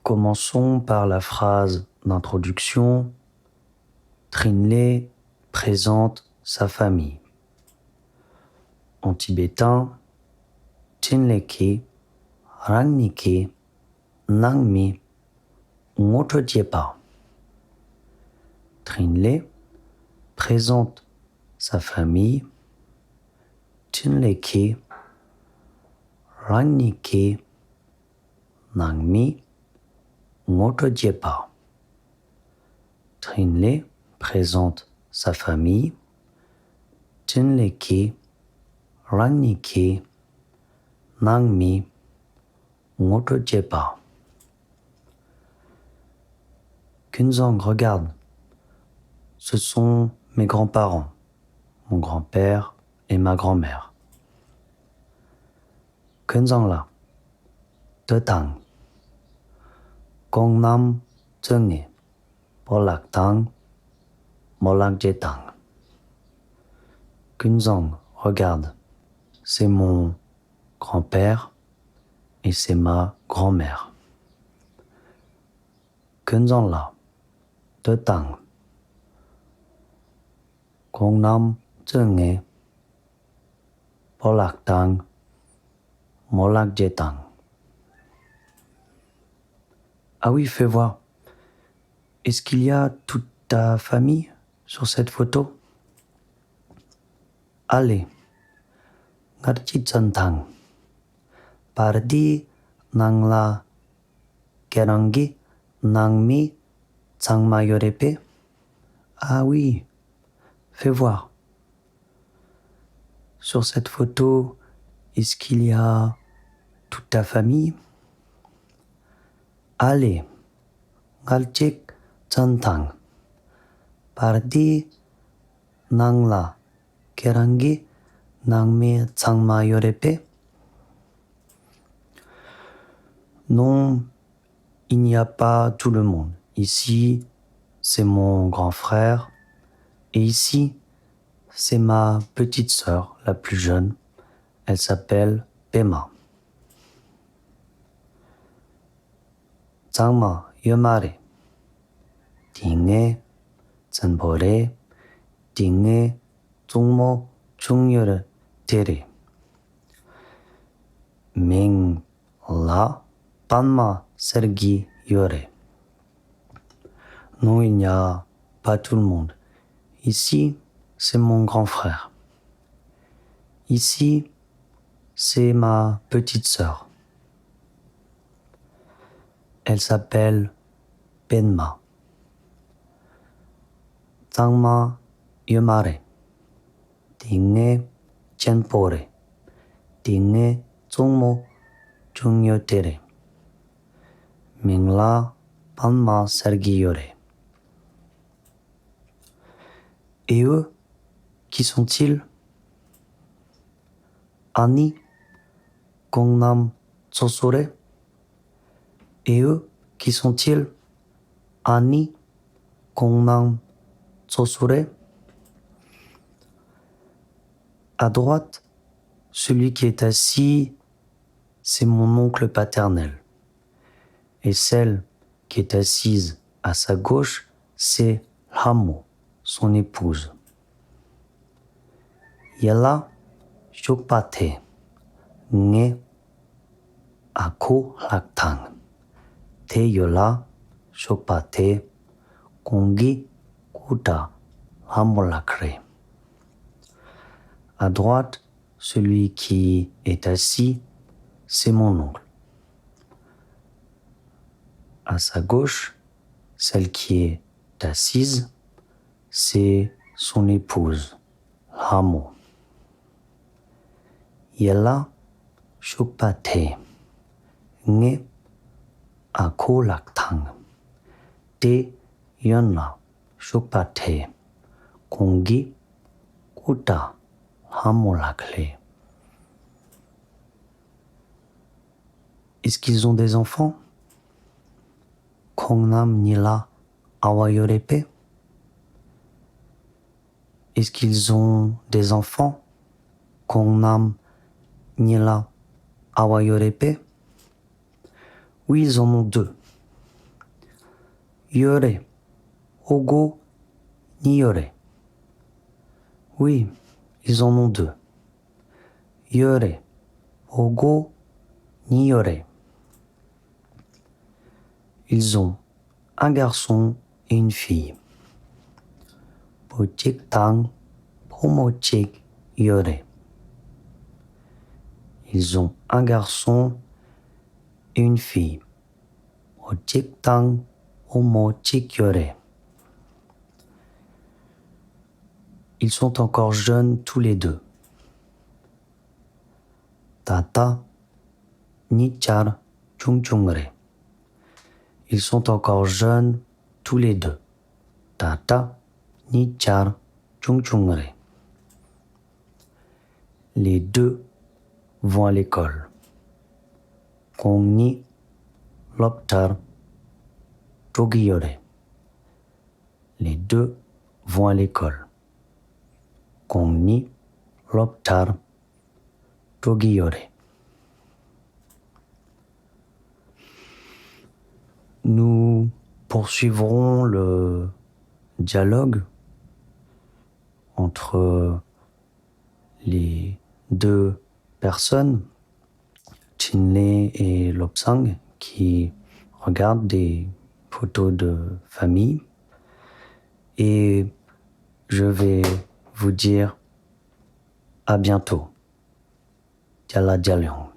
Commençons par la phrase d'introduction. Trinley présente sa famille. En tibétain, Trinleki, Rangniki, Nangmi, Ngotodjepa. Trinley présente sa famille. Trinleki, Rangniki, Nangmi, Ngotodjepa. Trinley présente sa famille. Trinleki, Rangniki, Nangmi, Ngotodjepa. Kunzang, regarde. Ce sont mes grands-parents, mon grand-père et ma grand-mère. Kunzang la, Tetang, Kongnam Tsengi, Polaktang, Molakjetang. Kunzang, regarde, c'est mon grand-père et c'est ma grand-mère. Kunzang la, Tetang, Kongnam Tsengi, Polaktang, Molakjetang. Ah oui, fais voir. Est-ce qu'il y a toute ta famille sur cette photo? Allez, Ngarchitsantang, Pardi Nangla Kerangi Nangmi Tsangmayorepe. Ah oui, fais voir. Sur cette photo, est-ce qu'il y a toute ta famille? Allez, Ngalchik Tsantang, Pardi Nangla Kerangi Nangmi Tsangmayorepe. Non, il n'y a pas tout le monde. Ici, c'est mon grand frère. Et ici, c'est ma petite sœur, la plus jeune. Elle s'appelle Pema. Tsangma Yomare. Dinge, Tsenbore, Dinge, Tsungmo, Chungyore, Tere. Ming, La, Panma, Sergi, Yore. Non, il n'y a pas tout le monde. Ici, c'est mon grand frère. Ici, c'est ma petite sœur. Elle s'appelle Penma. Tsangma Yomare. Dinge Chenpore. Dinge Tsungmo Chungyotere. Mingla Panma Sergiyore. Et eux, qui sont-ils? Ani Kongnam Tsosore. Et eux, qui sont-ils? Ani Kongnam Tsosore. À droite, celui qui est assis, c'est mon oncle paternel. Et celle qui est assise à sa gauche, c'est Hamo, son épouse. Yela Shokpate, Nge Ako Laktang, Te Yola Shokpate, Kongi Kuta Hamolakre. À droite, celui qui est assis, c'est mon oncle. À sa gauche, celle qui est assise, c'est son épouse, Hamo. Yela Shukpate, Nge Akolaktang, Te Yona Shukpate, Kongi Kuta Hamolakle. Est-ce qu'ils ont des enfants? Kongnam Nila Awayorepe. Est-ce qu'ils ont des enfants? Kongnam Nila Awayorepe. Oui, ils en ont deux. Yore. Ogo, Niore. Oui, ils en ont deux. Yore. Ogo, Niore. Ils ont un garçon et une fille. Pochik tang, pomochik, yore. Ils ont un garçon et une fille. Pochik tang, pomochik, yore. Ils sont encore jeunes tous les deux. Tata, nichar, chungchungre. Ils sont encore jeunes tous les deux. Tata, nichar, chungchungre. Les deux vont à l'école. Kongni, loptar, togiyore. Les deux vont à l'école. Kongni, loptar, togiyore. Nous poursuivrons le dialogue entre les deux personnes, Chinle et Lobsang, qui regardent des photos de famille. Et je vais vous dire à bientôt. Diala Dialyong.